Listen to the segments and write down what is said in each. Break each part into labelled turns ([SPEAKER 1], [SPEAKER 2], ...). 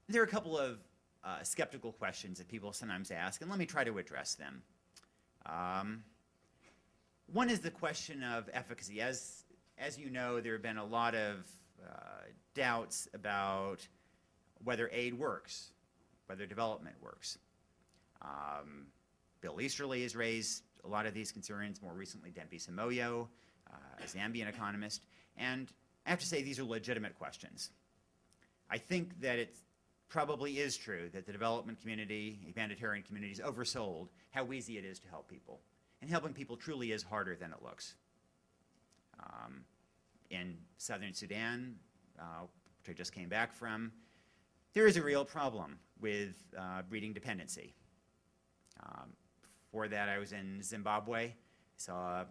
[SPEAKER 1] There are a couple of skeptical questions that people sometimes ask, and let me try to address them. One is the question of efficacy. As you know, there have been a lot of doubts about whether aid works, whether development works. Bill Easterly has raised a lot of these concerns, more recently Dembi Samoyo, a Zambian economist, and I have to say these are legitimate questions. I think that it probably is true that the development community, humanitarian community, is oversold how easy it is to help people. And helping people truly is harder than it looks. In southern Sudan, which I just came back from, there is a real problem with breeding dependency. Before that, I was in Zimbabwe. I saw,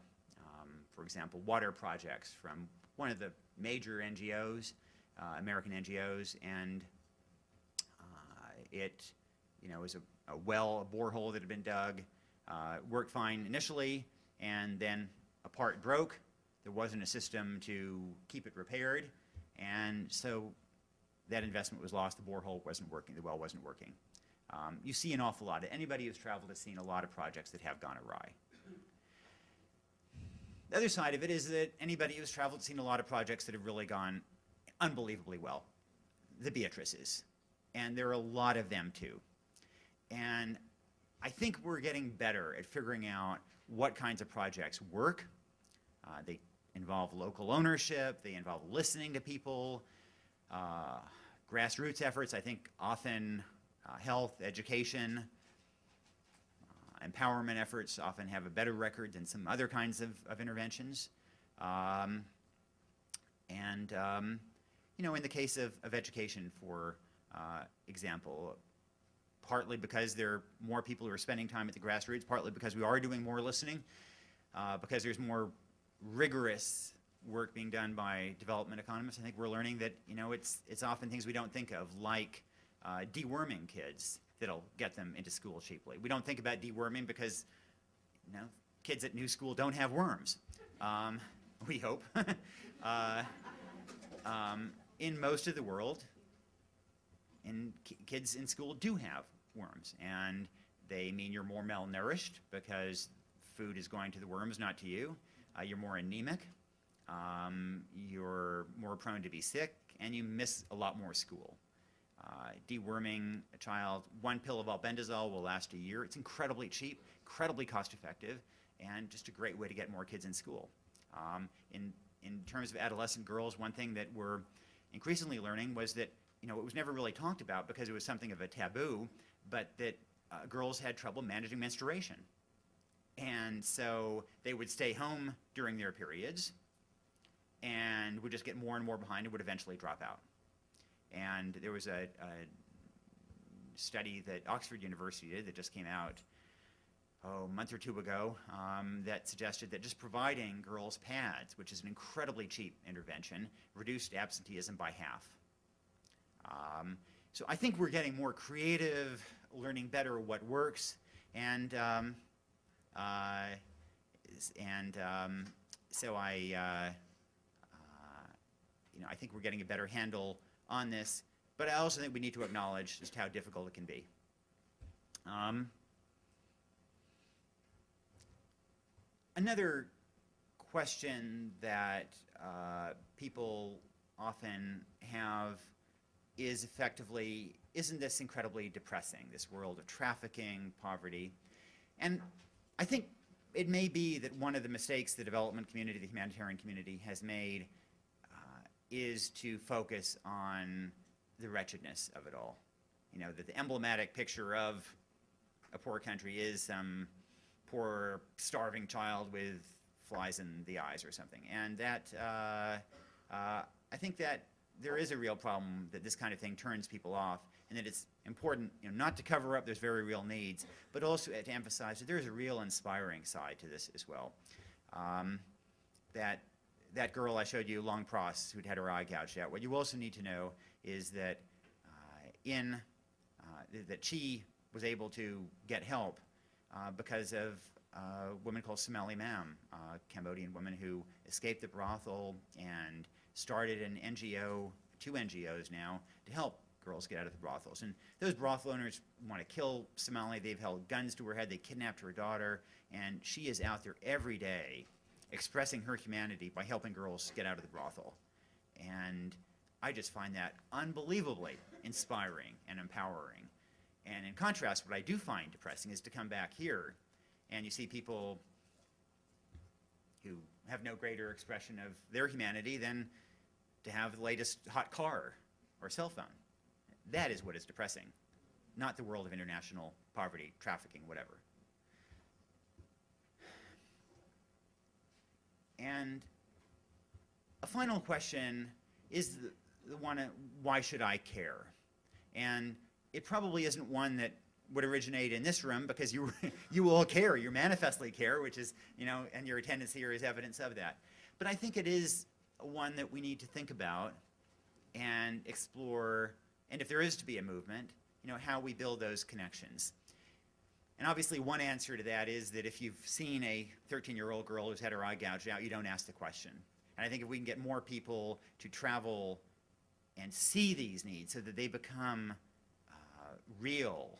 [SPEAKER 1] for example, water projects from one of the major NGOs, American NGOs, and it, was a well, a borehole that had been dug. Worked fine initially, and then a part broke. There wasn't a system to keep it repaired, and so that investment was lost. The borehole wasn't working. The well wasn't working. You see an awful lot. Anybody who's traveled has seen a lot of projects that have gone awry. The other side of it is that anybody who's traveled has seen a lot of projects that have really gone unbelievably well. The Beatrices. And there are a lot of them too. And I think we're getting better at figuring out what kinds of projects work. They involve local ownership, they involve listening to people, grassroots efforts, I think often health, education, empowerment efforts often have a better record than some other kinds of interventions. In the case of education, for example, partly because there are more people who are spending time at the grassroots, partly because we are doing more listening, because there's more rigorous work being done by development economists. I think we're learning that it's often things we don't think of, like deworming kids that'll get them into school cheaply. We don't think about deworming because kids at new school don't have worms. We hope. In most of the world, kids in school do have worms, and they mean you're more malnourished because food is going to the worms, not to you. You're more anemic, you're more prone to be sick, and you miss a lot more school. Deworming a child, one pill of albendazole will last a year. It's incredibly cheap, incredibly cost effective, and just a great way to get more kids in school. In terms of adolescent girls, one thing that we're increasingly learning was that it was never really talked about because it was something of a taboo, but that girls had trouble managing menstruation. And so they would stay home during their periods and would just get more and more behind and would eventually drop out. And there was a study that Oxford University did that just came out a month or two ago that suggested that just providing girls pads, which is an incredibly cheap intervention, reduced absenteeism by half. So I think we're getting more creative, learning better what works, and so I think we're getting a better handle on this, but I also think we need to acknowledge just how difficult it can be. Another question that people often have is effectively, isn't this incredibly depressing, this world of trafficking, poverty? And I think it may be that one of the mistakes the development community, the humanitarian community has made is to focus on the wretchedness of it all. That the emblematic picture of a poor country is some poor, starving child with flies in the eyes or something. And that, I think that there is a real problem that this kind of thing turns people off, and that it's important not to cover up those very real needs, but also to emphasize that there is a real inspiring side to this as well. That girl I showed you, Long Pros, who'd had her eye gouged out, what you also need to know is that that she was able to get help because of a woman called Somali Mam, a Cambodian woman who escaped the brothel and started an NGO 2 NGOs now to help girls get out of the brothels. And those brothel owners want to kill Somali. They've held guns to her head. They kidnapped her daughter. And she is out there every day expressing her humanity by helping girls get out of the brothel. And I just find that unbelievably inspiring and empowering. And in contrast, what I do find depressing is to come back here and you see people who have no greater expression of their humanity than to have the latest hot car or cell phone. That is what is depressing, not the world of international poverty, trafficking, whatever. And a final question is the one of why should I care? And it probably isn't one that would originate in this room because you all care, you manifestly care, which is, and your attendance here is evidence of that. But I think it is one that we need to think about and explore, and if there is to be a movement, how we build those connections. And obviously one answer to that is that if you've seen a 13-year-old girl who's had her eye gouged out, you don't ask the question. And I think if we can get more people to travel and see these needs so that they become real,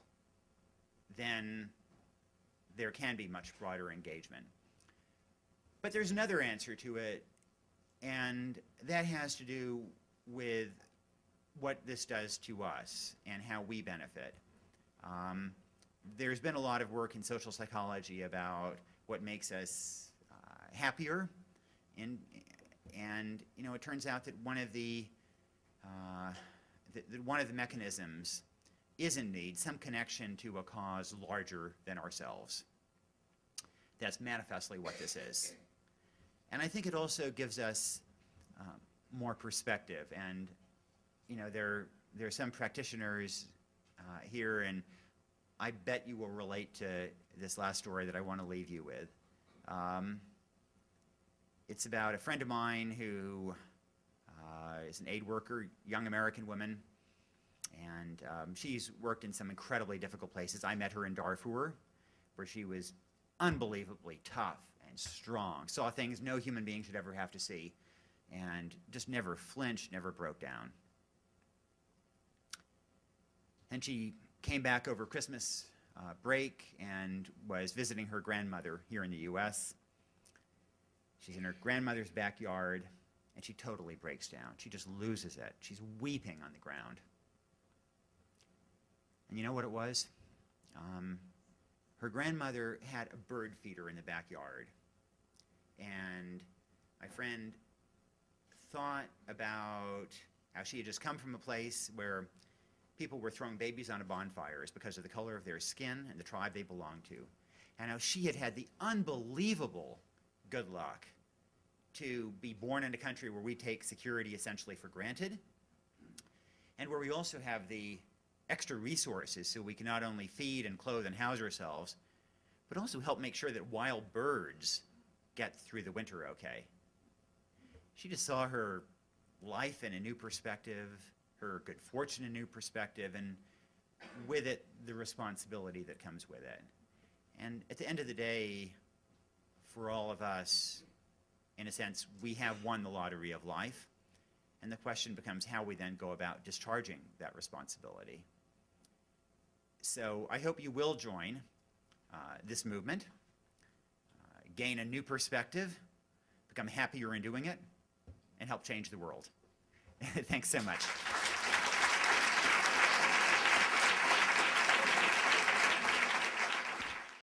[SPEAKER 1] then there can be much broader engagement. But there's another answer to it, and that has to do with what this does to us and how we benefit. There's been a lot of work in social psychology about what makes us happier, and it turns out that one of the mechanisms is indeed some connection to a cause larger than ourselves. That's manifestly what this is. And I think it also gives us more perspective. And there are some practitioners here, and I bet you will relate to this last story that I want to leave you with. It's about a friend of mine who is an aid worker, young American woman, and she's worked in some incredibly difficult places. I met her in Darfur, where she was unbelievably tough and strong, saw things no human being should ever have to see, and just never flinched, never broke down. And she came back over Christmas break and was visiting her grandmother here in the US. She's in her grandmother's backyard, and she totally breaks down. She just loses it. She's weeping on the ground. And you know what it was? Her grandmother had a bird feeder in the backyard. And my friend thought about how she had just come from a place where people were throwing babies onto bonfires because of the color of their skin and the tribe they belonged to. And how she had had the unbelievable good luck to be born in a country where we take security essentially for granted, and where we also have the extra resources so we can not only feed and clothe and house ourselves, but also help make sure that wild birds get through the winter okay. She just saw her life in a new perspective, her good fortune in a new perspective, and with it, the responsibility that comes with it. And at the end of the day, for all of us, in a sense, we have won the lottery of life, and the question becomes how we then go about discharging that responsibility. So I hope you will join this movement, gain a new perspective, become happier in doing it, and help change the world. Thanks so much.